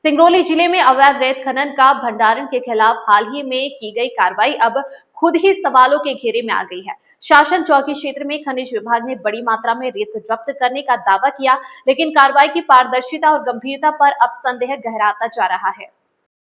सिंगरौली जिले में अवैध रेत खनन का भंडारण के खिलाफ हाल ही में की गई कार्रवाई अब खुद ही सवालों के घेरे में आ गई है। शासन चौकी क्षेत्र में खनिज विभाग ने बड़ी मात्रा में रेत जब्त करने का दावा किया, लेकिन कार्रवाई की पारदर्शिता और गंभीरता पर अब संदेह गहराता जा रहा है।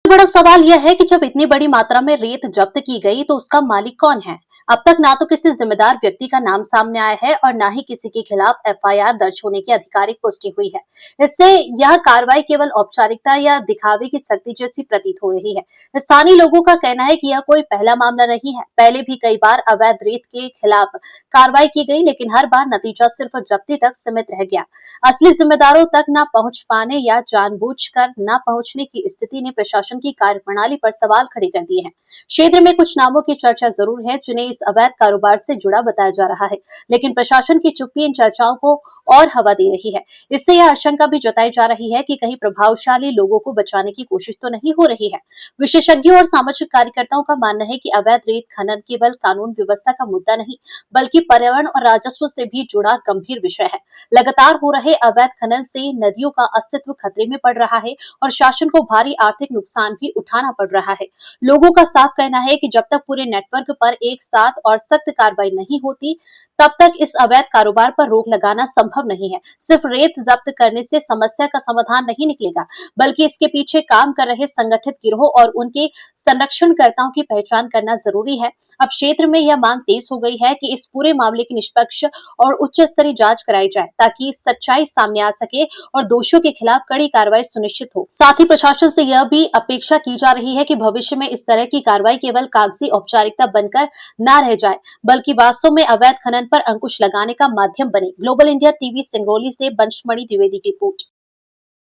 बड़ा सवाल यह है कि जब इतनी बड़ी मात्रा में रेत जब्त की गई तो उसका मालिक कौन है। अब तक ना तो किसी जिम्मेदार व्यक्ति का नाम सामने आया है और ना ही किसी के खिलाफ एफआईआर दर्ज होने की आधिकारिक पुष्टि हुई है। इससे यह कार्रवाई केवल औपचारिकता या दिखावे की सख्ती जैसी प्रतीत हो रही है। स्थानीय लोगों का कहना है कि यह कोई पहला मामला नहीं है। पहले भी कई बार अवैध रेत के खिलाफ कार्रवाई की गई, लेकिन हर बार नतीजा सिर्फ जब्ती तक सीमित रह गया। असली जिम्मेदारों तक न पहुंच पाने या जानबूझकर न पहुंचने की स्थिति ने प्रशासन की कार्यप्रणाली पर सवाल खड़े कर दिए हैं। क्षेत्र में कुछ नामों की चर्चा जरूर है जिन्हें इस अवैध कारोबार से जुड़ा बताया जा रहा है, लेकिन प्रशासन की चुप्पी इन चर्चाओं को और हवा दे रही है। इससे यह आशंका भी जताई जा रही है कि कहीं प्रभावशाली लोगों को बचाने की कोशिश तो नहीं हो रही है। विशेषज्ञों और सामाजिक कार्यकर्ताओं का मानना है कि अवैध रेत खनन केवल कानून व्यवस्था का मुद्दा नहीं, बल्कि पर्यावरण और राजस्व से भी जुड़ा गंभीर विषय है। लगातार हो रहे अवैध खनन से नदियों का अस्तित्व खतरे में पड़ रहा है और शासन को भारी आर्थिक नुकसान भी उठाना पड़ रहा है। लोगों का साफ कहना है कि जब तक पूरे नेटवर्क पर एक साथ और सख्त कार्रवाई नहीं होती, तब तक इस अवैध कारोबार पर रोक लगाना संभव नहीं है। सिर्फ रेत जब्त करने से समस्या का समाधान नहीं निकलेगा, बल्कि इसके पीछे काम कर रहे संगठित गिरोह और उनके संरक्षणकर्ताओं की पहचान करना जरूरी है। अब क्षेत्र में यह मांग तेज हो गई है कि इस पूरे मामले की निष्पक्ष और उच्च स्तरीय जांच कराई जाए, ताकि सच्चाई सामने आ सके और दोषियों के खिलाफ कड़ी कार्रवाई सुनिश्चित हो। साथ ही प्रशासन से यह भी अपेक्षा की जा रही है कि भविष्य में इस तरह की कार्रवाई केवल कागजी औपचारिकता बनकर न रह जाए, बल्कि वास्तव में अवैध खनन पर अंकुश लगाने का माध्यम बने। ग्लोबल इंडिया टीवी सिंगरौली से बंशमणि द्विवेदी की रिपोर्ट।